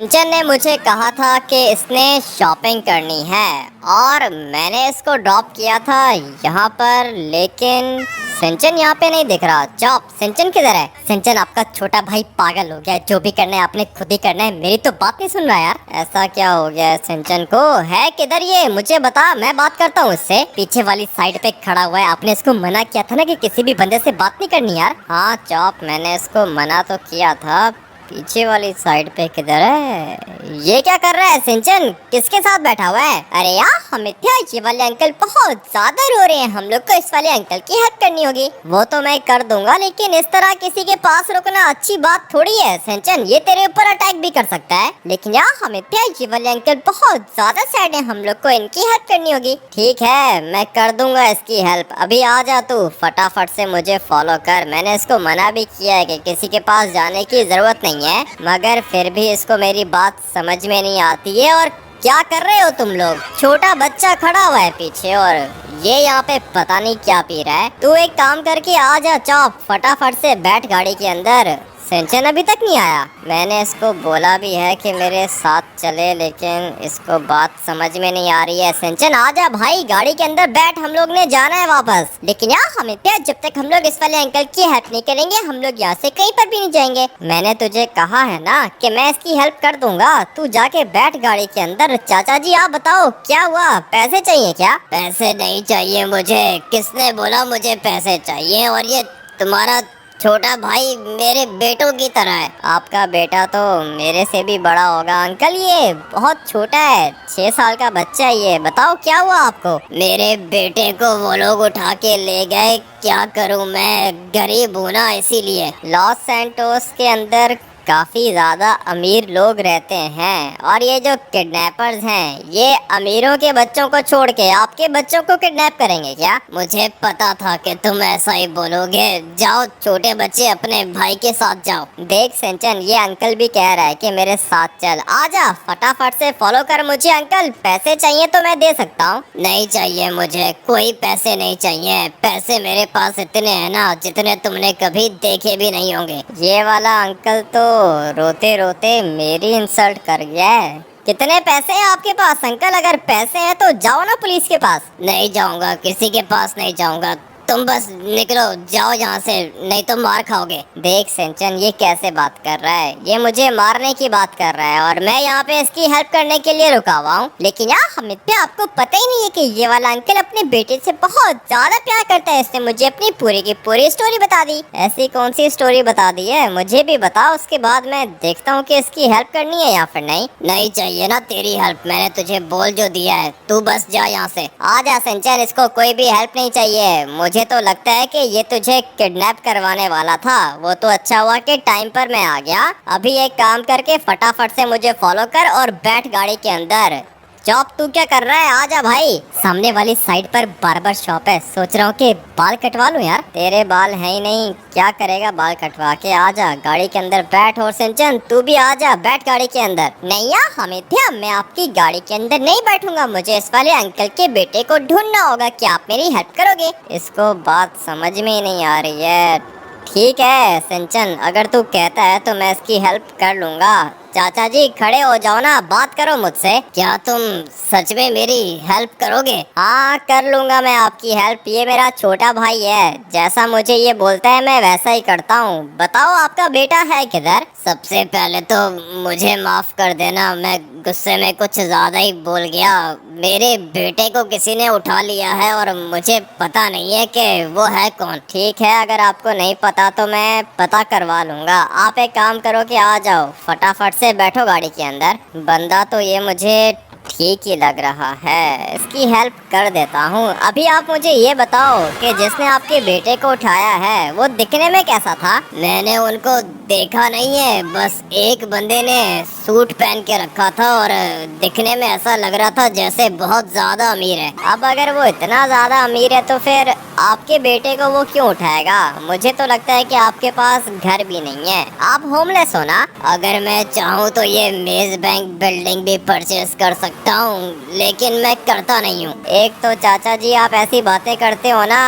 सिंचन ने मुझे कहा था कि इसने शॉपिंग करनी है और मैंने इसको ड्रॉप किया था यहाँ पर, लेकिन सिंचन यहाँ पे नहीं दिख रहा। चॉप, सिंचन किधर है? सिंचन, आपका छोटा भाई पागल हो गया। जो भी करना है आपने खुद ही करना है, मेरी तो बात नहीं सुन रहा यार। ऐसा क्या हो गया है सिंचन को? है किधर ये? मुझे बता, मैं बात करता हूँ इससे। पीछे वाली साइड पे खड़ा हुआ है। आपने इसको मना किया था ना कि किसी भी बंदे से बात नहीं करनी यार। हाँ चॉप, मैंने इसको मना तो किया था। पीछे वाली साइड पे किधर है? ये क्या कर रहा है सिंचन? किसके साथ बैठा हुआ है? अरे यार अमित्या, ये वाले अंकल बहुत ज्यादा रो रहे हैं। हम लोग को इस वाले अंकल की हेल्प करनी होगी। वो तो मैं कर दूंगा, लेकिन इस तरह किसी के पास रुकना अच्छी बात थोड़ी है सिंचन। ये तेरे ऊपर अटैक भी कर सकता है। लेकिन यार अमित्या, ये वाले अंकल बहुत ज्यादा सैड है। हम लोग को इनकी हेल्प करनी होगी। ठीक है, मैं कर दूंगा इसकी हेल्प। अभी आ जा तू, फटाफट से मुझे फॉलो कर। मैंने इसको मना भी किया है कि किसी के पास जाने की जरूरत नहीं है, मगर फिर भी इसको मेरी बात समझ में नहीं आती है। और क्या कर रहे हो तुम लोग? छोटा बच्चा खड़ा हुआ है पीछे और ये यहाँ पे पता नहीं क्या पी रहा है। तू एक काम करके आ जा चॉप, फटाफट से बैठ गाड़ी के अंदर। सिंचन अभी तक नहीं आया। मैंने इसको बोला भी है कि मेरे साथ चले, लेकिन इसको बात समझ में नहीं आ रही है। सिंचन आ जा भाई, गाड़ी के अंदर बैठ, हम लोग ने जाना है वापस। लेकिन यार अमित्या, जब तक हम लोग इस वाले अंकल की हेल्प नहीं करेंगे, हम लोग यहाँ से कहीं पर भी नहीं जाएंगे। मैंने तुझे कहा है ना कि मैं इसकी हेल्प कर दूंगा। तू जाके बैठ गाड़ी के अंदर। चाचा जी आप बताओ क्या हुआ? पैसे चाहिए क्या? पैसे नहीं चाहिए मुझे। किसने बोला मुझे पैसे चाहिए? और ये तुम्हारा छोटा भाई मेरे बेटों की तरह है। आपका बेटा तो मेरे से भी बड़ा होगा अंकल। ये बहुत छोटा है, 6 साल का बच्चा है ये। बताओ क्या हुआ आपको? मेरे बेटे को वो लोग उठा के ले गए। क्या करूं मैं, गरीब हूं ना, इसीलिए। लॉस सैंटोस के अंदर काफी ज्यादा अमीर लोग रहते हैं और ये जो किडनैपर्स हैं, ये अमीरों के बच्चों को छोड़ के आपके बच्चों को किडनैप करेंगे क्या? मुझे पता था कि तुम ऐसा ही बोलोगे। जाओ छोटे बच्चे, अपने भाई के साथ जाओ। देख सिंचन, ये अंकल भी कह रहा है कि मेरे साथ चल। आजा, फटाफट से फॉलो कर मुझे। अंकल पैसे चाहिए तो मैं दे सकता हूँ। नहीं चाहिए मुझे, कोई पैसे नहीं चाहिए। पैसे मेरे पास इतने हैं ना जितने तुमने कभी देखे भी नहीं होंगे। ये वाला अंकल तो रोते रोते मेरी इंसल्ट कर गया है। कितने पैसे हैं आपके पास अंकल? अगर पैसे हैं तो जाओ ना पुलिस के पास। नहीं जाऊंगा, किसी के पास नहीं जाऊंगा। तुम बस निकलो, जाओ यहाँ से, नहीं तो मार खाओगे। देख सिंचन, ये कैसे बात कर रहा है? ये मुझे मारने की बात कर रहा है और मैं यहाँ पे इसकी हेल्प करने के लिए रुका हुआ हूँ। लेकिन यार अमित्या, आपको पता ही नहीं है कि ये वाला अंकल अपने बेटे से बहुत ज्यादा प्यार करता है। इसने मुझे अपनी पूरी की पूरी स्टोरी बता दी। ऐसी कौन सी स्टोरी बता दी है? मुझे भी बता, उसके बाद मैं देखता हूँ कि इसकी हेल्प करनी है या फिर नहीं। नहीं चाहिए ना तेरी हेल्प, मैंने तुझे बोल जो दिया है। तू बस जा यहाँ से। आ जा सिंचन, इसको कोई भी हेल्प नहीं चाहिए। मुझे तो लगता है कि ये तुझे किडनैप करवाने वाला था। वो तो अच्छा हुआ कि टाइम पर मैं आ गया। अभी एक काम करके फटाफट से मुझे फॉलो कर और बैठ गाड़ी के अंदर। चॉप, तू क्या कर रहा है? आजा भाई। सामने वाली साइड पर बार्बर शॉप है। सोच रहा हूँ कि बाल कटवा लूं यार। तेरे बाल है ही नहीं, क्या करेगा बाल कटवा के? आजा गाड़ी के अंदर बैठ। और सिंचन तू भी आजा, बैठ गाड़ी के अंदर। नहीं यार अमित्या, मैं आपकी गाड़ी के अंदर नहीं बैठूंगा। मुझे इस वाले अंकल के बेटे को ढूंढना होगा। क्या आप मेरी हेल्प करोगे? इसको बात समझ में ही नहीं आ रही है। ठीक है सिंचन, अगर तू कहता है तो मैं इसकी हेल्प कर लूंगा। चाचा जी खड़े हो जाओ ना, बात करो मुझसे। क्या तुम सच में मेरी हेल्प करोगे? हाँ कर लूंगा मैं आपकी हेल्प। ये मेरा छोटा भाई है, जैसा मुझे ये बोलता है मैं वैसा ही करता हूँ। बताओ आपका बेटा है किधर? सबसे पहले तो मुझे माफ कर देना, मैं गुस्से में कुछ ज्यादा ही बोल गया। मेरे बेटे को किसी ने उठा लिया है और मुझे पता नहीं है कि वो है कौन। ठीक है, अगर आपको नहीं पता तो मैं पता करवा लूंगा। आप एक काम करो कि आ जाओ, फटाफट से बैठो गाड़ी के अंदर। बंदा तो ये मुझे ठीक ही लग रहा है, इसकी हेल्प कर देता हूँ। अभी आप मुझे ये बताओ कि जिसने आपके बेटे को उठाया है वो दिखने में कैसा था? मैंने उनको देखा नहीं है, बस एक बंदे ने सूट पहन के रखा था और दिखने में ऐसा लग रहा था जैसे बहुत ज्यादा अमीर है। अब अगर वो इतना ज्यादा अमीर है तो फिर आपके बेटे को वो क्यों उठाएगा? मुझे तो लगता है कि आपके पास घर भी नहीं है, आप होमलेस हो ना। अगर मैं चाहूँ तो ये मेज बैंक बिल्डिंग भी परचेज कर सकता सकता हूँ, लेकिन मैं करता नहीं हूँ। एक तो चाचा जी आप ऐसी बातें करते हो ना,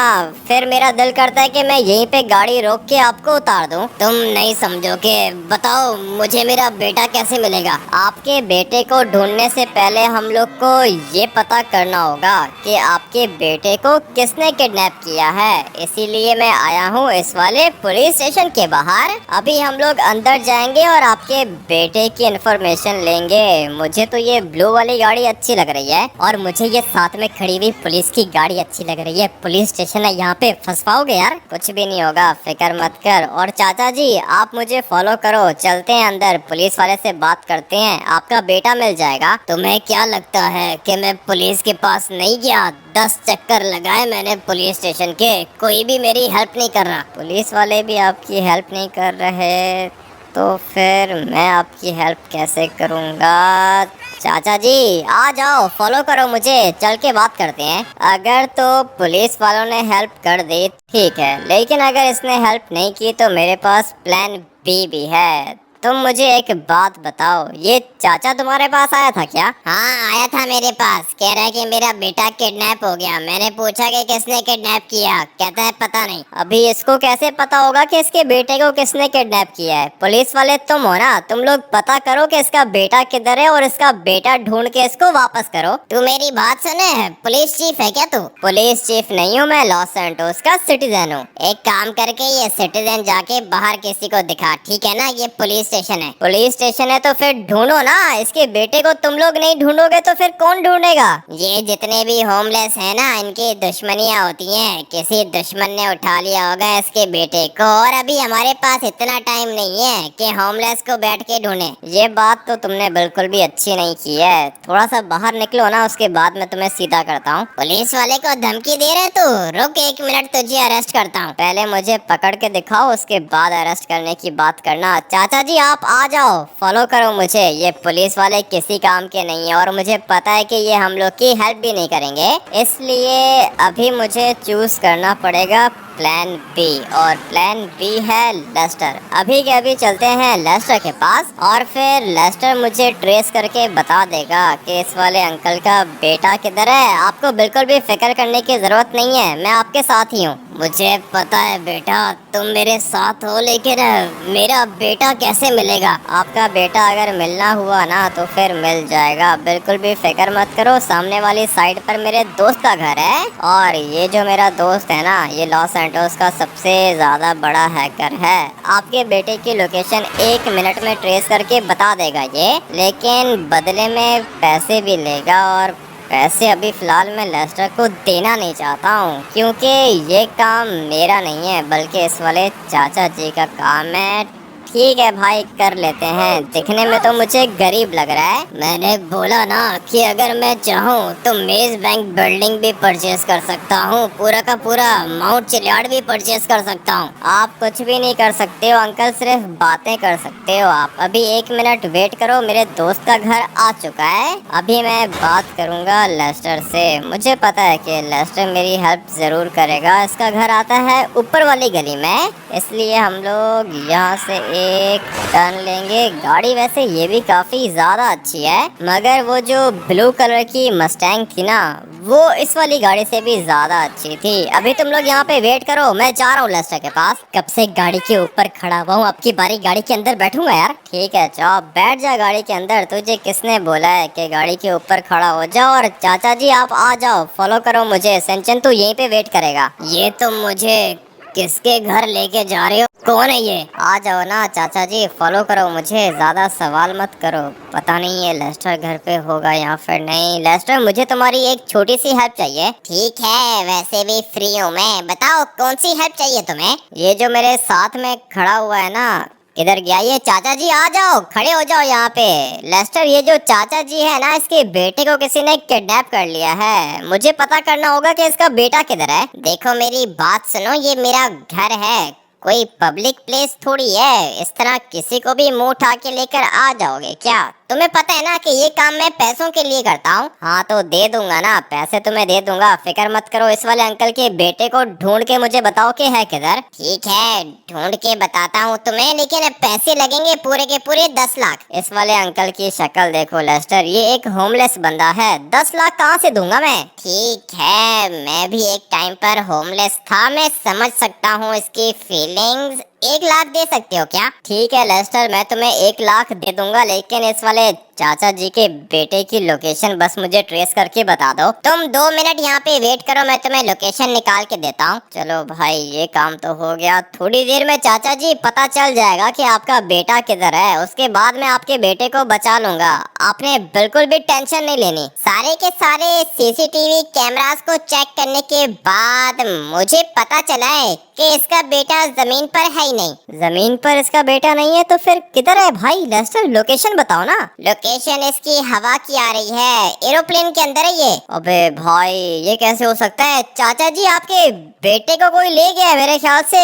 फिर मेरा दिल करता है कि मैं यहीं पे गाड़ी रोक के आपको उतार दूँ। तुम नहीं समझोगे। बताओ मुझे मेरा बेटा कैसे मिलेगा? आपके बेटे को ढूंढने से पहले हम लोग को ये पता करना होगा कि आपके बेटे को किसने किडनैप किया है। इसीलिए मैं आया हूँ इस वाले पुलिस स्टेशन के बाहर। अभी हम लोग अंदर जाएंगे और आपके बेटे की इंफॉर्मेशन लेंगे। मुझे तो ये ब्लू वाली गाड़ी अच्छी लग रही है और मुझे ये साथ में खड़ी हुई पुलिस की गाड़ी अच्छी लग रही है। पुलिस स्टेशन है, यहाँ पे फंस पाओगे यार? कुछ भी नहीं होगा, फिक्र मत कर। और चाचा जी आप मुझे फॉलो करो, चलते हैं अंदर, पुलिस वाले से बात करते हैं, आपका बेटा मिल जाएगा। तुम्हें क्या लगता है कि मैं पुलिस के पास नहीं गया? 10 चक्कर लगाए मैंने पुलिस स्टेशन के, कोई भी मेरी हेल्प नहीं कर रहा। पुलिस वाले भी आपकी हेल्प नहीं कर रहे तो फिर मैं आपकी हेल्प कैसे करूँगा? चाचा जी आ जाओ, फॉलो करो मुझे, चल के बात करते हैं। अगर तो पुलिस वालों ने हेल्प कर दी ठीक है, लेकिन अगर इसने हेल्प नहीं की तो मेरे पास प्लान बी भी है। तुम मुझे एक बात बताओ, ये चाचा तुम्हारे पास आया था क्या? हाँ आया था मेरे पास, कह रहा है कि मेरा बेटा किडनैप हो गया। मैंने पूछा कि किसने किडनैप किया, कहता है पता नहीं। अभी इसको कैसे पता होगा कि इसके बेटे को किसने किडनैप किया है? पुलिस वाले तुम हो ना, तुम लोग पता करो कि इसका बेटा किधर है और इसका बेटा ढूंढ के इसको वापस करो। तू मेरी बात सुने, पुलिस चीफ है क्या तू? पुलिस चीफ नहीं हूँ मैं, लॉस सैंटोस का सिटीजन हूँ। एक काम करके ये सिटीजन जाके बाहर किसी को दिखा, ठीक है ना? ये पुलिस स्टेशन है। पुलिस स्टेशन है तो फिर ढूंढो ना, इसके बेटे को तुम लोग नहीं ढूंढोगे तो फिर कौन ढूंढेगा? ये जितने भी होमलेस है ना, इनकी दुश्मनियां होती हैं। किसी दुश्मन ने उठा लिया होगा इसके बेटे को, और अभी हमारे पास इतना टाइम नहीं है कि होमलेस को बैठ के ढूंढे। ये बात तो तुमने बिल्कुल भी अच्छी नहीं की है। थोड़ा सा बाहर निकलो ना, उसके बाद मैं तुम्हें सीधा करता हूँ। पुलिस वाले को धमकी दे रहे तू? रुक 1 मिनट, तुझे अरेस्ट करता हूँ। पहले मुझे पकड़ के दिखाओ, उसके बाद अरेस्ट करने की बात करना। चाचा जी आप आ जाओ, फॉलो करो मुझे। ये पुलिस वाले किसी काम के नहीं है और मुझे पता है कि ये हम लोग की हेल्प भी नहीं करेंगे, इसलिए अभी मुझे चूज करना पड़ेगा प्लान बी, और प्लान बी है लेस्टर। अभी के अभी चलते हैं लेस्टर के पास और फिर लेस्टर मुझे ट्रेस करके बता देगा कि इस वाले अंकल का बेटा किधर है। आपको बिल्कुल भी फिक्र करने की जरूरत नहीं है, मैं आपके साथ ही हूँ। मुझे पता है बेटा तुम मेरे साथ हो, लेकिन मेरा बेटा कैसे मिलेगा? आपका बेटा अगर मिलना हुआ ना तो फिर मिल जाएगा, बिल्कुल भी फिक्र मत करो। सामने वाली साइड पर मेरे दोस्त का घर है और ये जो मेरा दोस्त है ना, ये लॉस सैंटोस का सबसे ज्यादा बड़ा हैकर है। आपके बेटे की लोकेशन 1 मिनट में ट्रेस करके बता देगा ये, लेकिन बदले में पैसे भी लेगा। और पैसे अभी फिलहाल मैं लेस्टर को देना नहीं चाहता हूँ, क्योंकि ये काम मेरा नहीं है बल्कि इस वाले चाचा जी का काम है। ठीक है भाई, कर लेते हैं। दिखने में तो मुझे गरीब लग रहा है। मैंने बोला ना कि अगर मैं चाहूँ तो मेज बैंक बिल्डिंग भी परचेज कर सकता हूँ, पूरा का पूरा माउंट चिलियार्ड भी परचेज कर सकता हूँ। आप कुछ भी नहीं कर सकते हो अंकल, सिर्फ बातें कर सकते हो आप। अभी 1 मिनट वेट करो, मेरे दोस्त का घर आ चुका है। अभी मैं बात करूँगा लेस्टर से। मुझे पता है कि लेस्टर मेरी हेल्प जरूर करेगा। इसका घर आता है ऊपर वाली गली में, इसलिए हम लोग यहाँ से एक टर्न लेंगे। गाड़ी वैसे ये भी काफी ज्यादा अच्छी है, मगर वो जो ब्लू कलर की मस्टैंग थी ना, वो इस वाली गाड़ी से भी ज्यादा अच्छी थी। अभी तुम लोग यहाँ पे वेट करो, मैं जा रहा हूँ लेस्टर के पास। कब से गाड़ी के ऊपर खड़ा हुआ हूँ, अब की बारी गाड़ी के अंदर बैठूंगा यार। ठीक है जाओ बैठ जा गाड़ी के अंदर। तुझे किसने बोला है कि गाड़ी के ऊपर खड़ा हो जाओ? और चाचा जी आप आ जाओ, फॉलो करो मुझे। सेंचन तू यहीं पे वेट करेगा। ये तुम मुझे किसके घर लेके जा रहे हो? कौन है ये? आ जाओ ना चाचा जी, फॉलो करो मुझे, ज्यादा सवाल मत करो। पता नहीं ये लेस्टर घर पे होगा या फिर नहीं। लेस्टर मुझे तुम्हारी एक छोटी सी हेल्प चाहिए। ठीक है, वैसे भी फ्री हूँ मैं, बताओ कौन सी हेल्प चाहिए तुम्हें? ये जो मेरे साथ में खड़ा हुआ है ना, इधर गया ये? चाचा जी आ जाओ, खड़े हो जाओ यहाँ पे। लेस्टर ये जो चाचा जी है ना, इसके बेटे को किसी ने किडनैप कर लिया है। मुझे पता करना होगा कि इसका बेटा किधर है। देखो मेरी बात सुनो, ये मेरा घर है, कोई पब्लिक प्लेस थोड़ी है। इस तरह किसी को भी मुंह उठा के लेकर आ जाओगे क्या? तुम्हें पता है ना कि ये काम मैं पैसों के लिए करता हूँ। हाँ तो दे दूंगा ना, पैसे तुम्हें दे दूंगा, फिक्र मत करो। इस वाले अंकल के बेटे को ढूंढ के मुझे बताओ कि है किधर। ठीक है, ढूंढ के बताता हूँ तुम्हें, लेकिन पैसे लगेंगे पूरे के पूरे 10 लाख। इस वाले अंकल की शक्ल देखो लेस्टर, ये एक होमलेस बंदा है, 10 लाख कहाँ से दूंगा मैं। ठीक है, मैं भी एक टाइम पर होमलेस था, मैं समझ सकता हूँ इसकी फीलिंग्स। 1 लाख दे सकते हो क्या? ठीक है लेस्टर, मैं तुम्हें 1 लाख दे दूंगा, लेकिन इस वाले चाचा जी के बेटे की लोकेशन बस मुझे ट्रेस करके बता दो। तुम 2 मिनट यहाँ पे वेट करो, मैं तुम्हें लोकेशन निकाल के देता हूँ। चलो भाई, ये काम तो हो गया। थोड़ी देर में चाचा जी पता चल जाएगा कि आपका बेटा किधर है, उसके बाद मैं आपके बेटे को बचा लूंगा। आपने बिल्कुल भी टेंशन नहीं लेनी। सारे के सारे सीसीटीवी कैमरास को चेक करने के बाद मुझे पता चला है कि इसका बेटा जमीन पर है ही नहीं। जमीन पर इसका बेटा नहीं है तो फिर किधर है भाई? लेस्टर लोकेशन बताओ ना। लोकेशन इसकी हवा की आ रही है, एरोप्लेन के अंदर है ये। अबे भाई, ये कैसे हो सकता है? चाचा जी आपके बेटे को कोई ले गया है मेरे ख्याल से,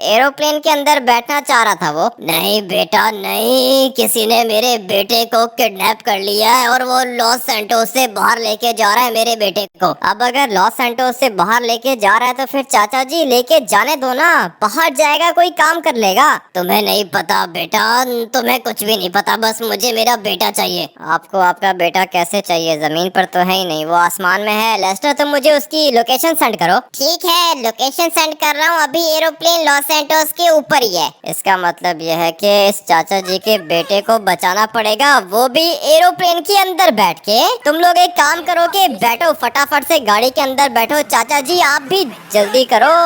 एरोप्लेन के अंदर बैठना चाह रहा था वो। नहीं बेटा नहीं, किसी ने मेरे बेटे को किडनैप कर लिया है और वो लॉस सैंटोस से बाहर लेके जा रहा है मेरे बेटे को। अब अगर लॉस सैंटोस से बाहर लेके जा रहा है तो फिर चाचा जी लेके जाने दो ना, बाहर जाएगा कोई काम कर लेगा। तुम्हें नहीं पता बेटा, तुम्हें कुछ भी नहीं पता, बस मुझे मेरा बेटा चाहिए। आपको आपका बेटा कैसे चाहिए? जमीन पर तो है ही नहीं, वो आसमान में है। लेस्टर तुम मुझे उसकी लोकेशन सेंड करो। ठीक है, लोकेशन सेंड कर रहा हूँ। अभी एरोप्लेन लॉस सैंटोस के ऊपर ही है। इसका मतलब यह है कि इस चाचा जी के बेटे को बचाना पड़ेगा, वो भी एरोप्लेन के अंदर बैठ के। तुम लोग एक काम करो कि बैठो, फटाफट से गाड़ी के अंदर बैठो। चाचा जी आप भी जल्दी करो।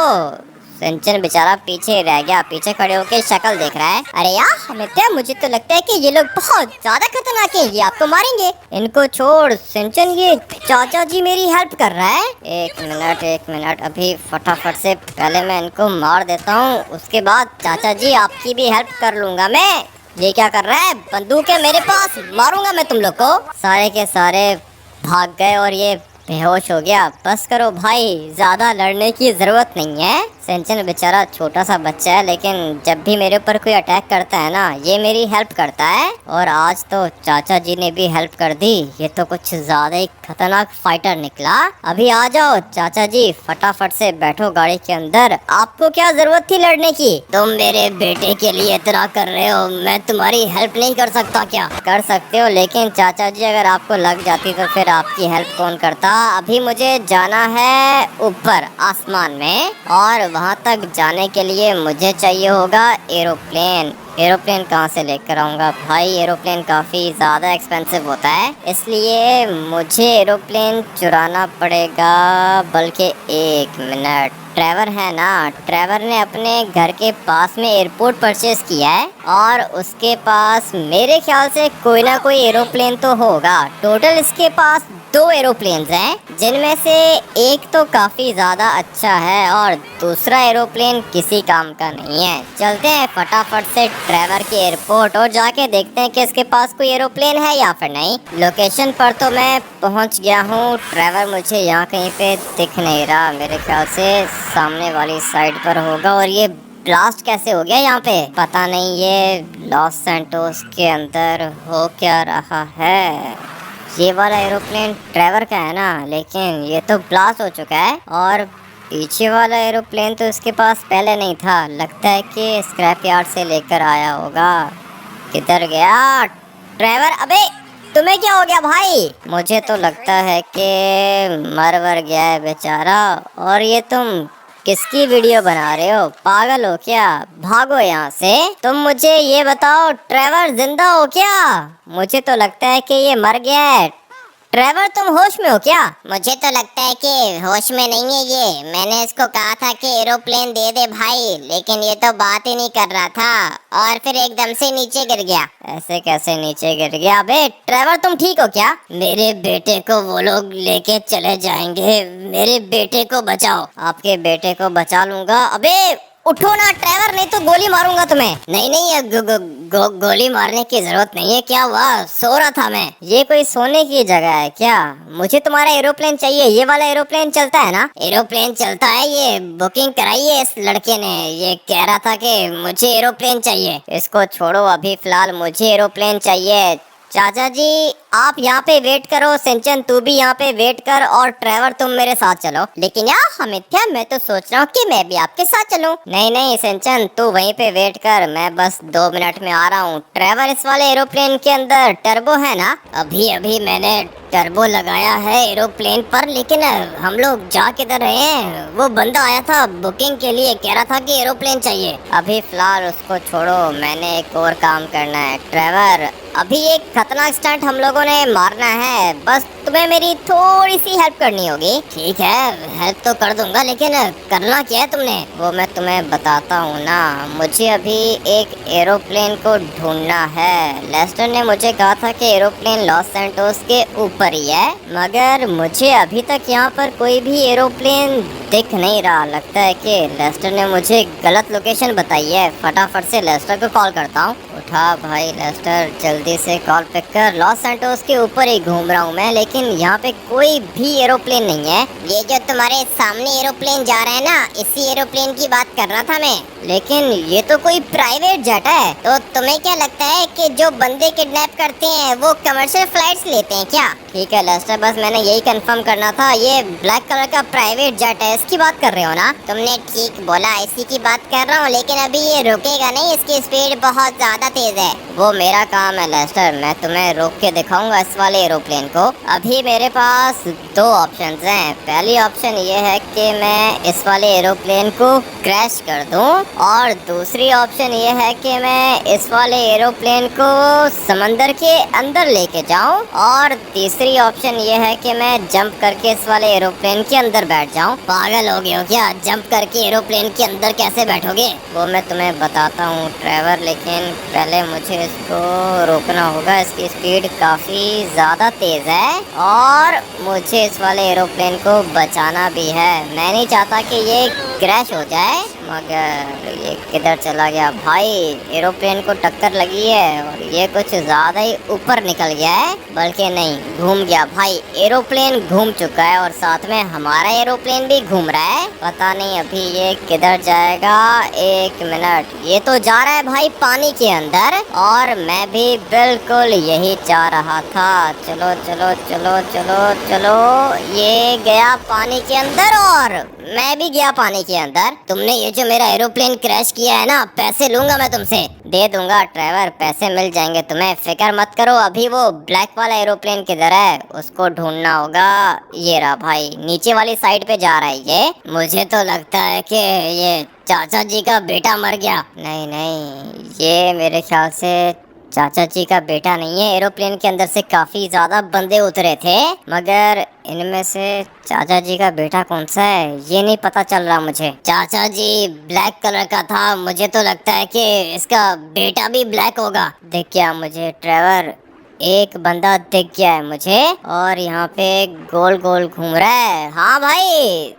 सिंचन बेचारा पीछे रह गया, पीछे खड़े होकर शक्ल देख रहा है। अरे यार अमित्या, मुझे तो लगता है कि ये लोग बहुत ज्यादा खतरनाक है, ये आपको मारेंगे। इनको छोड़ सिंचन, ये चाचा जी मेरी हेल्प कर रहा है। एक मिनट, अभी फटाफट से पहले मैं इनको मार देता हूँ, उसके बाद चाचा जी आपकी भी हेल्प कर लूंगा मैं। ये क्या कर रहा है? बंदूक है मेरे पास, मारूंगा मैं तुम लोग को। सारे के सारे भाग गए और ये बेहोश हो गया। बस करो भाई, ज्यादा लड़ने की जरूरत नहीं है। सिंचन बेचारा छोटा सा बच्चा है, लेकिन जब भी मेरे ऊपर कोई अटैक करता है ना, ये मेरी हेल्प करता है। और आज तो चाचा जी ने भी हेल्प कर दी। ये तो कुछ ज्यादा ही खतरनाक फाइटर निकला। अभी आ जाओ चाचा जी, फटाफट से बैठो गाड़ी के अंदर। आपको क्या जरूरत थी लड़ने की? तुम मेरे बेटे के लिए इतना कर रहे हो, मैं तुम्हारी हेल्प नहीं कर सकता क्या? कर सकते हो, लेकिन चाचा जी अगर आपको लग जाती तो फिर आपकी हेल्प कौन करता? अभी मुझे जाना है ऊपर आसमान में, और वहाँ तक जाने के लिए मुझे चाहिए होगा एरोप्लेन। एरोप्लेन कहाँ से लेकर आऊँगा भाई? एरोप्लेन काफ़ी ज़्यादा एक्सपेंसिव होता है, इसलिए मुझे एरोप्लेन चुराना पड़ेगा। बल्कि 1 मिनट, ट्रेवर है ना, ट्रेवर ने अपने घर के पास में एयरपोर्ट परचेज किया है और उसके पास मेरे ख्याल से कोई ना कोई एरोप्लेन तो होगा। टोटल इसके पास 2 एरोप्लेन्स हैं, जिनमें से एक तो काफ़ी ज़्यादा अच्छा है और दूसरा एरोप्लेन किसी काम का नहीं है। चलते हैं फटाफट से ट्रेवर के एयरपोर्ट और जाके देखते हैं कि इसके पास कोई एरोप्लेन है या फिर नहीं। लोकेशन पर तो मैं पहुंच गया हूँ, ट्रेवर मुझे यहाँ कहीं पे दिख नहीं रहा। मेरे ख्याल से सामने वाली साइड पर होगा। और ये ब्लास्ट कैसे हो गया यहाँ पे? पता नहीं ये लॉस सैंटोस के अंदर हो क्या रहा है। ये वाला एरोप्लेन ट्रेवर का है ना, लेकिन ये तो ब्लास्ट हो चुका है। और पीछे वाला एरोप्लेन तो इसके पास पहले नहीं था, लगता है कि स्क्रैप यार्ड से लेकर आया होगा। किधर गया ट्रेवर? अबे तुम्हें क्या हो गया भाई? मुझे तो लगता है कि मर वर गया है बेचारा। और ये तुम किसकी वीडियो बना रहे हो? पागल हो क्या? भागो यहाँ से। तुम मुझे ये बताओ, ट्रेवर जिंदा हो क्या? मुझे तो लगता है कि ये मर गया है। ट्रेवर तुम होश में हो क्या? मुझे तो लगता है कि होश में नहीं है ये। मैंने इसको कहा था कि एरोप्लेन दे दे भाई, लेकिन ये तो बात ही नहीं कर रहा था और फिर एकदम से नीचे गिर गया। ऐसे कैसे नीचे गिर गया? अबे ट्रेवर तुम ठीक हो क्या? मेरे बेटे को वो लोग लेके चले जाएंगे, मेरे बेटे को बचाओ। आपके बेटे को बचा लूंगा। अबे उठो ना ट्रेवर, नहीं तो गोली मारूंगा तुम्हें। नहीं गोली मारने की जरूरत नहीं है। क्या हुआ? सो रहा था मैं। ये कोई सोने की जगह है क्या? मुझे तुम्हारा एरोप्लेन चाहिए। ये वाला एरोप्लेन चलता है ना? एरोप्लेन चलता है, ये बुकिंग कराई है इस लड़के ने। ये कह रहा था कि मुझे एरोप्लेन चाहिए। इसको छोड़ो, अभी फिलहाल मुझे एरोप्लेन चाहिए। चाचा जी आप यहाँ पे वेट करो, सिंचन तू भी यहाँ पे वेट कर और ट्रेवर तुम मेरे साथ चलो। लेकिन यार अमित्या मैं तो सोच रहा हूँ कि मैं भी आपके साथ चलूँ। नहीं नहीं सिंचन तू वहीं पे वेट कर, मैं बस 2 मिनट में आ रहा हूँ। ट्रेवर इस वाले एरोप्लेन के अंदर टर्बो है ना? अभी अभी मैंने टर्बो लगाया है एरोप्लेन पर, लेकिन हम लोग जा किधर रहे हैं? वो बंदा आया था बुकिंग के लिए, कह रहा था कि एरोप्लेन चाहिए। अभी फिलहाल उसको छोड़ो, मैंने एक और काम करना है। ट्रेवर अभी एक खतरनाक स्टंट हम लोगों ने मारना है, बस तुम्हें मेरी थोड़ी सी हेल्प करनी होगी। ठीक है हेल्प तो कर दूंगा, लेकिन करना क्या है तुमने? वो मैं तुम्हें बताता हूँ ना। मुझे अभी एक एरोप्लेन को ढूंढना है। लेस्टर ने मुझे कहा था कि एरोप्लेन लॉस सैंटोस के ऊपर ही है, मगर मुझे अभी तक यहाँ पर कोई भी एरोप्लेन दिख नहीं रहा। लगता है कि लेस्टर ने मुझे गलत लोकेशन बताई है। फटाफट से लेस्टर को कॉल करता हूँ। उठा भाई लेस्टर, जल्दी से कॉल पिक कर। लॉस सैंटोस के ऊपर ही घूम रहा हूँ मैं, लेकिन यहाँ पे कोई भी एरोप्लेन नहीं है। ये जो तुम्हारे सामने एरोप्लेन जा रहा है ना, इसी एरोप्लेन की बात कर रहा था मैं। लेकिन ये तो कोई प्राइवेट जेट है। तो तुम्हें क्या लगता है कि जो बंदे किडनैप करते हैं वो कमर्शियल फ्लाइट्स लेते हैं क्या? ठीक है लेस्टर, बस मैंने यही कंफर्म करना था। ये ब्लैक कलर का प्राइवेट जेट है, इसकी बात कर रहे हो ना? तुमने ठीक बोला, इसी की बात कर रहा हूँ, लेकिन अभी ये रुकेगा नहीं, इसकी स्पीड बहुत ज्यादा तेज है। वो मेरा काम है लेस्टर, मैं तुम्हें रोक के दिखाऊंगा इस वाले एरोप्लेन को। अभी मेरे पास दो ऑप्शंस हैं। पहली ऑप्शन ये है कि मैं इस वाले एरोप्लेन को क्रैश कर दूं, और दूसरी ऑप्शन ये है कि मैं इस वाले एरोप्लेन को समंदर के अंदर लेके जाऊं, और तीसरी ऑप्शन ये है कि मैं जंप करके इस वाले एरोप्लेन के अंदर बैठ जाऊं। पागल हो गए हो क्या? जंप करके एरोप्लेन के अंदर कैसे बैठोगे? वो मैं तुम्हें बताता हूँ ट्रेवर, लेकिन पहले मुझे इसको रोकना होगा। इसकी स्पीड काफी ज्यादा तेज है और मुझे इस वाले एरोप्लेन को बचाना भी है। मैं नहीं चाहता कि ये क्रैश हो जाए। मगर ये किधर चला गया भाई? एरोप्लेन को टक्कर लगी है और ये कुछ ज्यादा ही ऊपर निकल गया है। बल्कि नहीं, घूम गया भाई। एरोप्लेन घूम चुका है और साथ में हमारा एरोप्लेन भी घूम रहा है। पता नहीं अभी ये किधर जाएगा। 1 मिनट, ये तो जा रहा है भाई पानी के अंदर, और मैं भी बिल्कुल यही चाह रहा था। चलो चलो चलो चलो चलो, ये गया पानी के अंदर और मैं भी गया पानी के अंदर। तुमने ये जो मेरा एरोप्लेन क्रैश किया है ना, पैसे लूंगा मैं तुमसे। दे दूंगा ट्रेवर, पैसे मिल जाएंगे तुम्हें, फिक्र मत करो। अभी वो ब्लैक वाला एरोप्लेन किधर है, उसको ढूंढना होगा। ये रहा भाई, नीचे वाली साइड पे जा रहा है ये। मुझे तो लगता है कि ये चाचा जी का बेटा मर गया। नहीं नहीं, ये मेरे ख्याल से चाचा जी का बेटा नहीं है। एरोप्लेन के अंदर से काफी ज्यादा बंदे उतरे थे, मगर इनमें से चाचा जी का बेटा कौन सा है ये नहीं पता चल रहा मुझे। चाचा जी ब्लैक कलर का था, मुझे तो लगता है कि इसका बेटा भी ब्लैक होगा। देख क्या मुझे ट्रेवर, एक बंदा दिख गया है मुझे, और यहाँ पे गोल गोल घूम रहा है। हाँ भाई,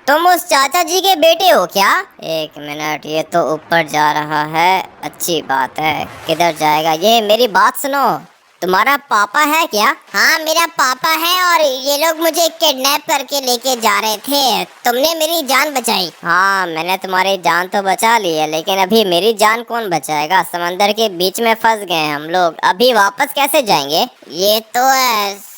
तुम उस चाचा जी के बेटे हो क्या? 1 मिनट, ये तो ऊपर जा रहा है। अच्छी बात है। किधर जाएगा ये? मेरी बात सुनो, तुम्हारा पापा है क्या? हाँ मेरा पापा है, और ये लोग मुझे किडनैप करके लेके जा रहे थे। तुमने मेरी जान बचाई। हाँ मैंने तुम्हारी जान तो बचा ली है, लेकिन अभी मेरी जान कौन बचाएगा? समंदर के बीच में फंस गए हम लोग, अभी वापस कैसे जाएंगे? ये तो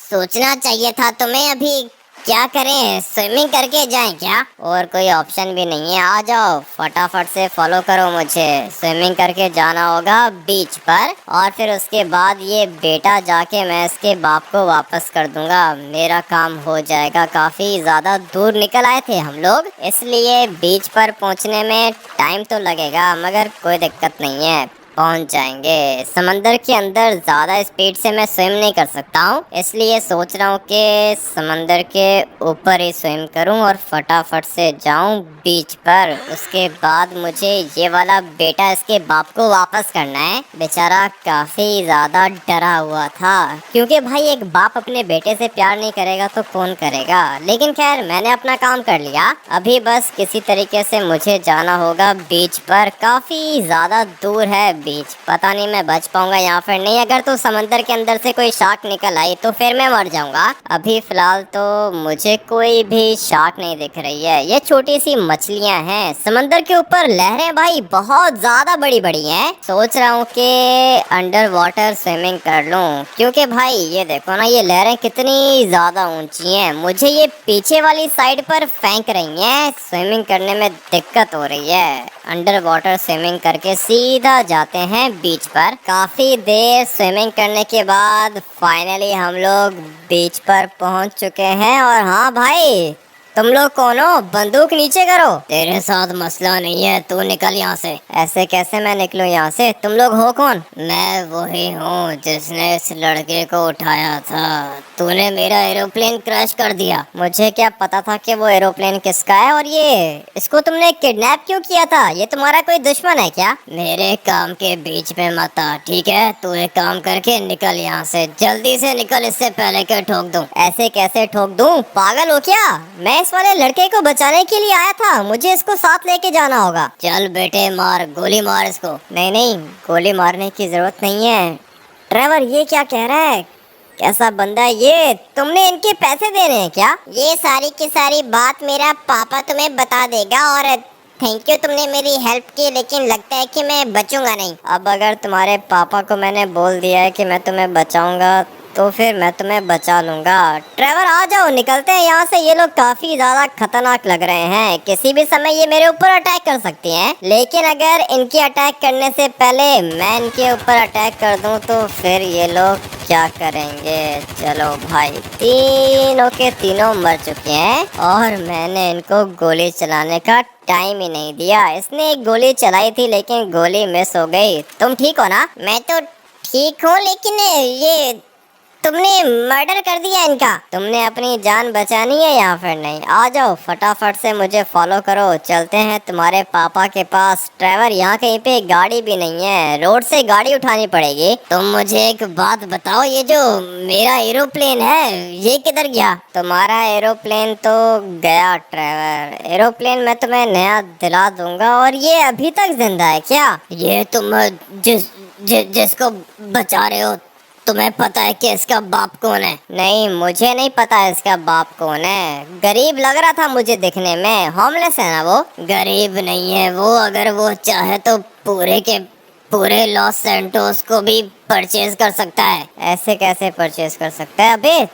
सोचना चाहिए था तुम्हें। अभी क्या करें, स्विमिंग करके जाएं क्या? और कोई ऑप्शन भी नहीं है। आ जाओ, फटाफट से फॉलो करो मुझे। स्विमिंग करके जाना होगा बीच पर, और फिर उसके बाद ये बेटा जाके मैं इसके बाप को वापस कर दूंगा। मेरा काम हो जाएगा। काफी ज्यादा दूर निकल आए थे हम लोग, इसलिए बीच पर पहुंचने में टाइम तो लगेगा, मगर कोई दिक्कत नहीं है, पहुंच जाएंगे। समंदर के अंदर ज्यादा स्पीड से मैं स्विम नहीं कर सकता हूँ, इसलिए सोच रहा हूँ कि समंदर के ऊपर ही स्विम करूँ और फटाफट से जाऊँ बीच पर। उसके बाद मुझे ये वाला बेटा इसके बाप को वापस करना है। बेचारा काफी ज्यादा डरा हुआ था, क्योंकि भाई एक बाप अपने बेटे से प्यार नहीं करेगा तो कौन करेगा। लेकिन खैर मैंने अपना काम कर लिया। अभी बस किसी तरीके से मुझे जाना होगा बीच पर। काफी ज्यादा दूर है बीच। पता नहीं मैं बच पाऊंगा या फिर नहीं। अगर तो समंदर के अंदर से कोई शार्क निकल आई तो फिर मैं मर जाऊंगा। अभी फिलहाल तो मुझे कोई भी शार्क नहीं दिख रही है। ये छोटी सी मछलियां हैं। समंदर के ऊपर लहरें भाई बहुत ज्यादा बड़ी बड़ी हैं। सोच रहा हूँ कि अंडर वाटर स्विमिंग कर लूं, क्योंकि भाई ये देखो ना, ये लहरें कितनी ज्यादा ऊंची हैं। मुझे ये पीछे वाली साइड पर फेंक रही हैं। स्विमिंग करने में दिक्कत हो रही है। अंडर वाटर स्विमिंग करके सीधा जाते हैं बीच पर। काफी देर स्विमिंग करने के बाद फाइनली हम लोग बीच पर पहुंच चुके हैं। और हाँ भाई, तुम लोग कौन हो? बंदूक नीचे करो। तेरे साथ मसला नहीं है, तू निकल यहाँ से। ऐसे कैसे मैं निकलूं यहाँ से? तुम लोग हो कौन? मैं वही हूँ जिसने इस लड़के को उठाया था। तूने मेरा एरोप्लेन क्रैश कर दिया। मुझे क्या पता था कि वो एरोप्लेन किसका है। और ये इसको तुमने किडनैप क्यों किया था? ये तुम्हारा कोई दुश्मन है क्या? मेरे काम के बीच में मत आ, ठीक है? तू एक काम करके निकल यहाँ से, जल्दी से निकल, इससे पहले कि ठोक दूं। ऐसे कैसे ठोक दूं? पागल हो क्या? मैं इस वाले लड़के को बचाने के लिए आया था। मुझे इसको साथ लेके जाना होगा। चल बेटे, मार, गोली मार इसको। नहीं नहीं, गोली मारने की जरूरत नहीं है। ट्रेवर ये क्या कह रहा है? कैसा बंदा है ये? तुमने इनके पैसे देने हैं क्या? ये सारी की सारी बात मेरा पापा तुम्हें बता देगा। और थैंक यू, तुमने मेरी हेल्प की, लेकिन लगता है कि मैं बचूंगा नहीं। अब अगर तुम्हारे पापा को मैंने बोल दिया है कि मैं तुम्हें बचाऊंगा तो फिर मैं तुम्हें बचा लूंगा। ट्रेवर आ जाओ, निकलते हैं यहाँ से। ये लोग काफी ज्यादा खतरनाक लग रहे हैं। किसी भी समय ये मेरे ऊपर अटैक कर सकती हैं। लेकिन अगर इनके अटैक करने से पहले मैं इनके ऊपर अटैक कर दूं तो फिर ये लोग क्या करेंगे? चलो भाई, तीनों के तीनों मर चुके हैं और मैंने इनको गोली चलाने का टाइम ही नहीं दिया। इसने एक गोली चलाई थी लेकिन गोली मिस हो गई। तुम ठीक हो ना? मैं तो ठीक हूँ, लेकिन ये तुमने मर्डर कर दिया इनका। तुमने अपनी जान बचानी है या फिर नहीं? आ जाओ, फटाफट से मुझे फॉलो करो, चलते हैं तुम्हारे पापा के पास। ड्राइवर, यहाँ कहीं पे गाड़ी भी नहीं है, रोड से गाड़ी उठानी पड़ेगी। तुम मुझे एक बात बताओ, ये जो मेरा एरोप्लेन है ये किधर गया? तुम्हारा एरोप्लेन तो गया ड्राइवर। एरोप्लेन मैं तुम्हें नया दिला दूंगा। और ये अभी तक जिंदा है क्या? ये तुम जिसको बचा रहे हो, तुम्हें पता है कि इसका बाप कौन है? नहीं, मुझे नहीं पता इसका बाप कौन है। गरीब लग रहा था मुझे दिखने में। होमलेस है ना वो? गरीब नहीं है वो। अगर वो चाहे तो पूरे के पूरे लॉस सैंटोस को भी परचेज कर सकता है। ऐसे कैसे परचेज कर सकता है? अबे,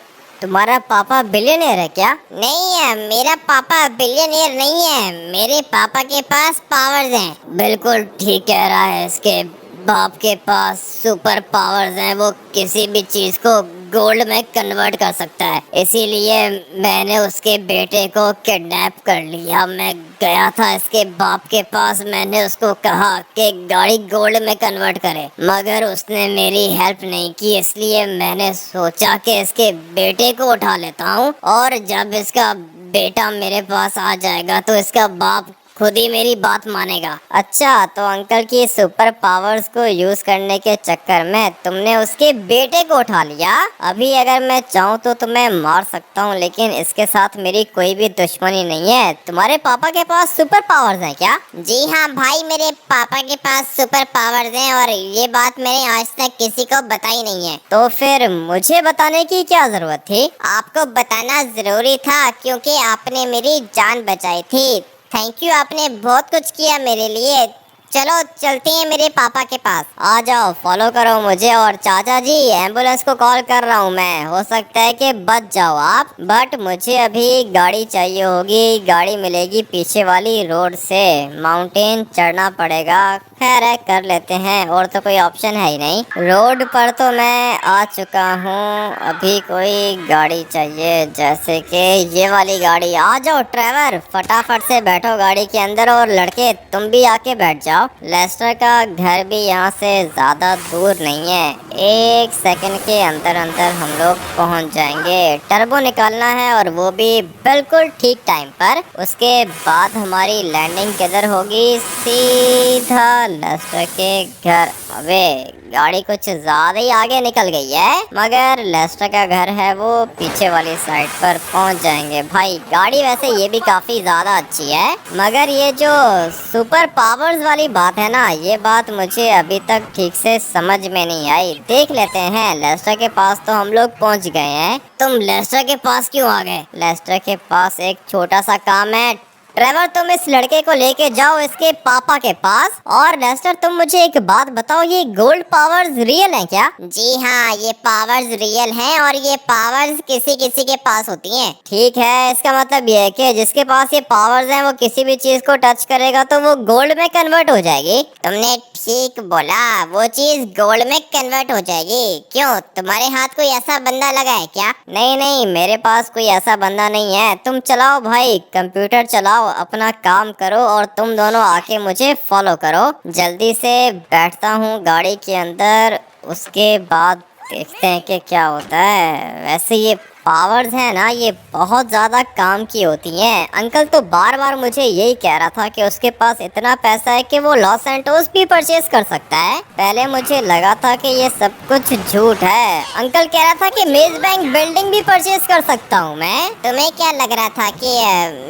तुम्हारा पापा बिलियनियर है क्या? नहीं है, मेरा पापा बिलियनियर नहीं है। मेरे पापा के पास पावर्स हैं। बिल्कुल ठीक कह रहा है, इसके बाप के पास सुपर पावर्स हैं। वो किसी भी चीज को गोल्ड में कन्वर्ट कर सकता है। इसीलिए मैंने उसके बेटे को किडनैप कर लिया। मैं गया था इसके बाप के पास, मैंने उसको कहा कि गाड़ी गोल्ड में कन्वर्ट करे, मगर उसने मेरी हेल्प नहीं की। इसलिए मैंने सोचा कि इसके बेटे को उठा लेता हूँ, और जब इसका बेटा मेरे पास आ जाएगा तो इसका बाप खुद ही मेरी बात मानेगा। अच्छा, तो अंकल की सुपर पावर्स को यूज करने के चक्कर में तुमने उसके बेटे को उठा लिया। अभी अगर मैं चाहूँ तो तुम्हें मार सकता हूँ, लेकिन इसके साथ मेरी कोई भी दुश्मनी नहीं है। तुम्हारे पापा के पास सुपर पावर्स हैं क्या? जी हाँ भाई, मेरे पापा के पास सुपर पावर्स हैं, और ये बात मैंने आज तक किसी को बताई नहीं है। तो फिर मुझे बताने की क्या जरूरत थी? आपको बताना जरूरी था क्योंकि आपने मेरी जान बचाई थी। थैंक यू, आपने बहुत कुछ किया मेरे लिए। चलो चलते हैं मेरे पापा के पास। आ जाओ, फॉलो करो मुझे। और चाचा जी, एम्बुलेंस को कॉल कर रहा हूँ मैं। हो सकता है कि बच जाओ आप, बट मुझे अभी गाड़ी चाहिए होगी। गाड़ी मिलेगी पीछे वाली रोड से। माउंटेन चढ़ना पड़ेगा। खैर है, कर लेते हैं, और तो कोई ऑप्शन है ही नहीं। रोड पर तो मैं आ चुका हूँ। अभी कोई गाड़ी चाहिए, जैसे कि ये वाली गाड़ी। आ जाओ ड्राइवर, फटाफट से बैठो गाड़ी के अंदर। और लड़के, तुम भी आके बैठ जाओ। लेस्टर का घर भी यहाँ से ज्यादा दूर नहीं है। 1 सेकंड के अंदर अंदर हम लोग पहुँच जाएंगे। टर्बो निकालना है, और वो भी बिल्कुल ठीक टाइम पर। उसके बाद हमारी लैंडिंग किधर होगी? सीधा लेस्टर के घर। अबे, गाड़ी कुछ ज्यादा ही आगे निकल गई है, मगर लेस्टर का घर है वो पीछे वाली साइड पर पहुंच जाएंगे। भाई गाड़ी वैसे ये भी काफी ज्यादा अच्छी है, मगर ये जो सुपर पावर्स वाली बात है ना, ये बात मुझे अभी तक ठीक से समझ में नहीं आई। देख लेते हैं, लेस्टर के पास तो हम लोग पहुंच गए हैं। तुम लेस्टर के पास क्यों आ गए? लेस्टर के पास एक छोटा सा काम है। ट्रेवर, तुम इस लड़के को लेके जाओ इसके पापा के पास। और लेस्टर, तुम मुझे एक बात बताओ, ये गोल्ड पावर्स रियल हैं क्या? जी हाँ, ये पावर्स रियल हैं और ये पावर्स किसी किसी के पास होती हैं। ठीक है, इसका मतलब ये है कि जिसके पास ये पावर्स हैं वो किसी भी चीज को टच करेगा तो वो गोल्ड में कन्वर्ट हो जाएगी। तुमने ठीक बोला, वो चीज गोल्ड में कन्वर्ट हो जाएगी। क्यों, तुम्हारे हाथ कोई ऐसा बंदा लगा है क्या? नहीं नहीं, मेरे पास कोई ऐसा बंदा नहीं है। तुम चलाओ भाई, कंप्यूटर चलाओ, अपना काम करो और तुम दोनों आके मुझे फॉलो करो। जल्दी से बैठता हूँ गाड़ी के अंदर, उसके बाद देखते हैं कि क्या होता है। वैसे ये पावर्स है ना, ये बहुत ज़्यादा काम की होती हैं। अंकल तो बार बार मुझे यही कह रहा था कि उसके पास इतना पैसा है कि वो लॉस एंटोस भी परचेज कर सकता है। पहले मुझे लगा था कि ये सब कुछ झूठ है। अंकल कह रहा था कि मेज बैंक बिल्डिंग भी परचेज कर सकता हूँ मैं। तुम्हें क्या लग रहा था कि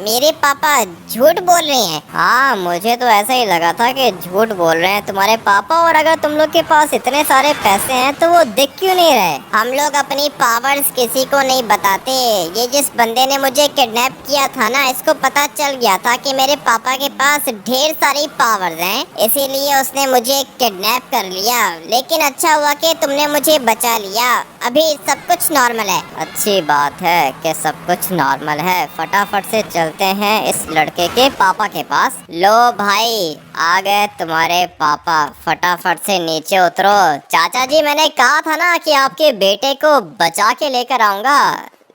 मेरे पापा झूठ बोल रहे हैं? हाँ, मुझे तो ऐसा ही लगा था कि झूठ बोल रहे हैं तुम्हारे पापा। और अगर तुम लोग के पास इतने सारे पैसे हैं तो वो दिख क्यों नहीं रहे? हम लोग अपनी पावर्स किसी को नहीं बताते। ये जिस बंदे ने मुझे किडनैप किया था ना, इसको पता चल गया था कि मेरे पापा के पास ढेर सारी पावर्स हैं, इसीलिए उसने मुझे किडनैप कर लिया। लेकिन अच्छा हुआ कि तुमने मुझे बचा लिया। अभी सब कुछ नॉर्मल है। अच्छी बात है कि सब कुछ नॉर्मल है। फटाफट से चलते हैं इस लड़के के पापा के पास। लो भाई, आ गए तुम्हारे पापा। फटाफट से नीचे उतरो। चाचा जी, मैंने कहा था ना कि आपके बेटे को बचा के लेकर आऊंगा,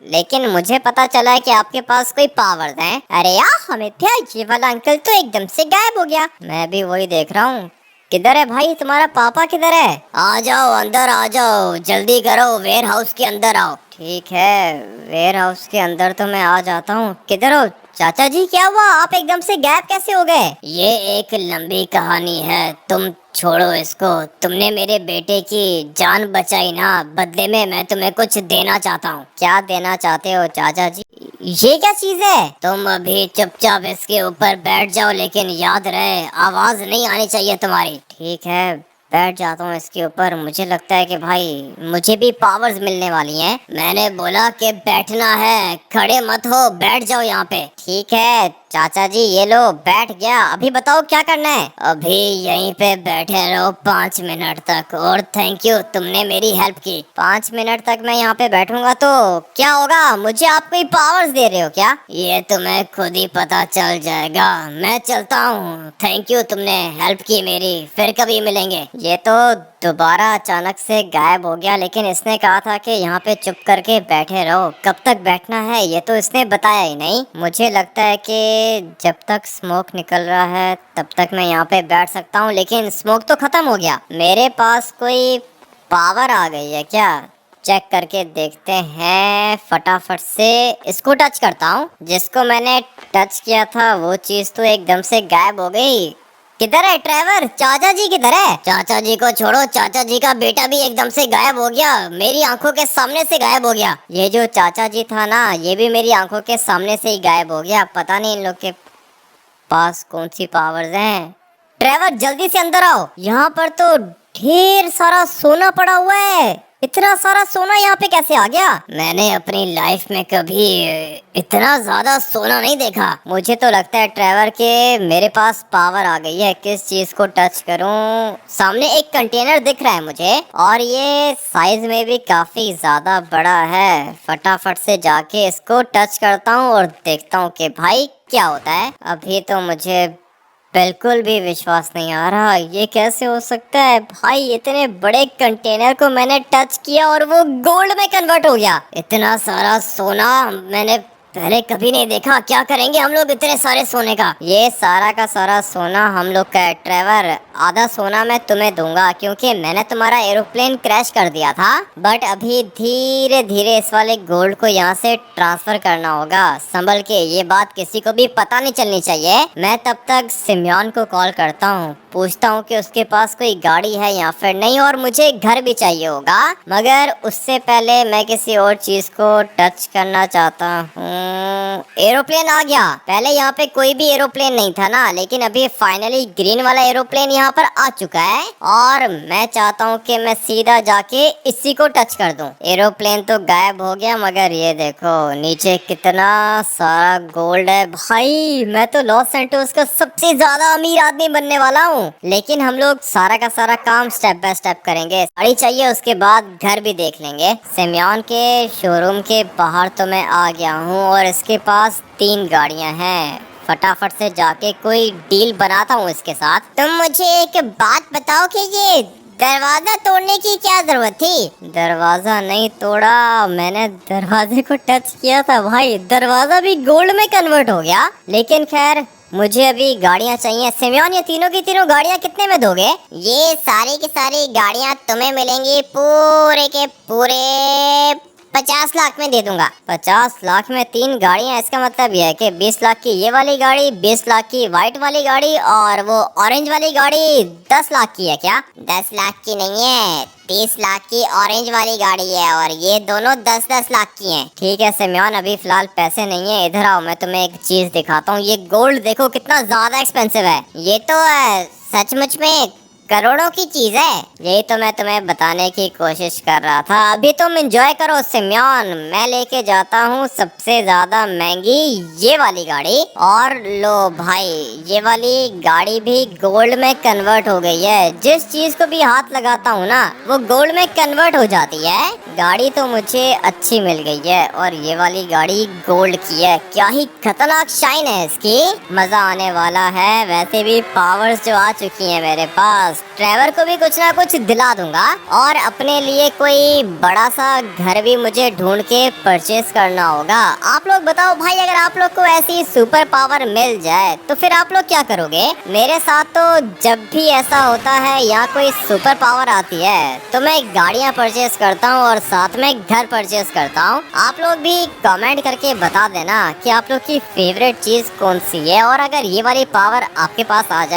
लेकिन मुझे पता चला है कि आपके पास कोई पावर्स हैं। अरे यार, हमें क्या, ये वाला अंकल तो एकदम से गायब हो गया। मैं भी वही देख रहा हूँ। किधर है भाई, तुम्हारा पापा किधर है? आ जाओ, अंदर आ जाओ, जल्दी करो, वेयर हाउस के अंदर आओ। ठीक है, वेयर हाउस के अंदर तो मैं आ जाता हूँ। किधर हो चाचा जी? क्या हुआ, आप एकदम से गायब कैसे हो गए? ये एक लंबी कहानी है, तुम छोड़ो इसको। तुमने मेरे बेटे की जान बचाई ना, बदले में मैं तुम्हें कुछ देना चाहता हूँ। क्या देना चाहते हो चाचा जी? ये क्या चीज है? तुम अभी चुपचाप इसके ऊपर बैठ जाओ, लेकिन याद रहे आवाज नहीं आनी चाहिए तुम्हारी। ठीक है, बैठ जाता हूँ इसके ऊपर। मुझे लगता है कि भाई मुझे भी पावर्स मिलने वाली हैं। मैंने बोला कि बैठना है, खड़े मत हो, बैठ जाओ यहाँ पे। ठीक है चाचा जी, ये लो, बैठ गया। अभी बताओ क्या करना है? अभी यहीं पे बैठे रहो 5 मिनट तक। और थैंक यू, तुमने मेरी हेल्प की। 5 मिनट तक मैं यहाँ पे बैठूंगा तो क्या होगा? मुझे आप कोई पावर्स दे रहे हो क्या? ये तुम्हें खुद ही पता चल जाएगा। मैं चलता हूँ। थैंक यू, तुमने हेल्प की मेरी। फिर कभी मिलेंगे। ये तो दोबारा अचानक से गायब हो गया, लेकिन इसने कहा था कि यहाँ पे चुप करके बैठे रहो। कब तक बैठना है ये तो इसने बताया ही नहीं। मुझे लगता है कि जब तक स्मोक निकल रहा है तब तक मैं यहाँ पे बैठ सकता हूँ, लेकिन स्मोक तो खत्म हो गया। मेरे पास कोई पावर आ गई है क्या? चेक करके देखते हैं। फटाफट से इसको टच करता हूँ। जिसको मैंने टच किया था वो चीज तो एकदम से गायब हो गई। किधर है ट्रेवर? चाचा जी किधर है? चाचा जी को छोड़ो, चाचा जी का बेटा भी एकदम से गायब हो गया, मेरी आंखों के सामने से गायब हो गया। ये जो चाचा जी था ना, ये भी मेरी आंखों के सामने से ही गायब हो गया। पता नहीं इन लोग के पास कौन सी पावर्स हैं। ट्रेवर, जल्दी से अंदर आओ। यहाँ पर तो ढेर सारा सोना पड़ा हुआ है। इतना सारा सोना यहाँ पे कैसे आ गया? मैंने अपनी लाइफ में कभी इतना ज्यादा सोना नहीं देखा। मुझे तो लगता है ट्रेवर के मेरे पास पावर आ गई है। किस चीज को टच करूं? सामने एक कंटेनर दिख रहा है मुझे, और ये साइज में भी काफी ज्यादा बड़ा है। फटाफट से जाके इसको टच करता हूँ और देखता हूँ कि भाई क्या होता है। अभी तो मुझे बिल्कुल भी विश्वास नहीं आ रहा, ये कैसे हो सकता है? भाई इतने बड़े कंटेनर को मैंने टच किया और वो गोल्ड में कन्वर्ट हो गया। इतना सारा सोना मैंने पहले कभी नहीं देखा। क्या करेंगे हम लोग इतने सारे सोने का? ये सारा का सारा सोना हम लोग का है ट्रेवर। आधा सोना मैं तुम्हें दूंगा क्योंकि मैंने तुम्हारा एरोप्लेन क्रैश कर दिया था। बट अभी धीरे धीरे इस वाले गोल्ड को यहाँ से ट्रांसफर करना होगा। संभल के, ये बात किसी को भी पता नहीं चलनी चाहिए। मैं तब तक सिम्योन को कॉल करता हूँ। पूछता हूँ कि उसके पास कोई गाड़ी है या फिर नहीं, और मुझे घर भी चाहिए होगा, मगर उससे पहले मैं किसी और चीज को टच करना चाहता हूँ। एरोप्लेन आ गया। पहले यहाँ पे कोई भी एरोप्लेन नहीं था ना, लेकिन अभी फाइनली ग्रीन वाला एरोप्लेन यहाँ पर आ चुका है और मैं चाहता हूँ कि मैं सीधा जाके इसी को टच कर दूं। एरोप्लेन तो गायब हो गया, मगर ये देखो नीचे कितना सारा गोल्ड है भाई। मैं तो लॉस सैंटोस का सबसे ज्यादा अमीर आदमी बनने वाला हूँ। लेकिन हम लोग सारा का सारा काम स्टेप बाय स्टेप करेंगे। गाड़ी चाहिए, उसके बाद घर भी देख लेंगे। सिमियोन के शोरूम के बाहर तो मैं आ गया हूँ और इसके पास 3 गाड़ियाँ हैं। फटाफट से जाके कोई डील बनाता हूँ इसके साथ। तुम मुझे एक बात बताओ कि ये दरवाजा तोड़ने की क्या जरूरत थी? दरवाजा नहीं तोड़ा, मैंने दरवाजे को टच किया था भाई। दरवाजा भी गोल्ड में कन्वर्ट हो गया। लेकिन खैर, मुझे अभी गाड़ियाँ चाहिए। सिमियोन, ये तीनों की तीनों गाड़ियाँ कितने में दोगे? ये सारी की सारी गाड़ियाँ तुम्हें मिलेंगी पूरे के पूरे 50 लाख में दे दूंगा। 50 लाख में 3 गाड़ियाँ? इसका मतलब यह है कि 20 लाख की ये वाली गाड़ी, 20 लाख की व्हाइट वाली गाड़ी और वो ऑरेंज वाली गाड़ी 10 लाख की है क्या? 10 लाख की नहीं है, 30 लाख की ऑरेंज वाली गाड़ी है और ये दोनों 10-10 लाख की हैं। ठीक है सिमियोन, अभी फिलहाल पैसे नहीं है। इधर आओ, मैं तुम्हें एक चीज दिखाता हूँ। ये गोल्ड देखो कितना ज्यादा एक्सपेंसिव है। ये तो सचमुच में करोड़ों की चीज है। यही तो मैं तुम्हें बताने की कोशिश कर रहा था। अभी तुम एंजॉय करो सिमियोन, मैं लेके जाता हूँ सबसे ज्यादा महंगी ये वाली गाड़ी। और लो भाई, ये वाली गाड़ी भी गोल्ड में कन्वर्ट हो गई है। जिस चीज को भी हाथ लगाता हूँ ना, वो गोल्ड में कन्वर्ट हो जाती है। गाड़ी तो मुझे अच्छी मिल गई है और ये वाली गाड़ी गोल्ड की है। क्या ही खतरनाक शाइन है इसकी, मजा आने वाला है। वैसे भी पावर्स जो आ चुकी है मेरे पास, ड्राइवर को भी कुछ ना कुछ दिला दूंगा और अपने लिए कोई बड़ा सा घर भी मुझे ढूंढ के परचेस करना होगा। आप लोग बताओ भाई, अगर आप लोग को ऐसी सुपर पावर मिल जाए तो फिर आप लोग क्या करोगे? मेरे साथ तो जब भी ऐसा होता है या कोई सुपर पावर आती है तो मैं गाड़ियाँ परचेस करता हूँ और साथ में घर परचेस करता हूँ। आप लोग भी कमेंट करके बता देना कि आप लोग की फेवरेट चीज कौन सी है और अगर ये वाली पावर आपके पास आ जाए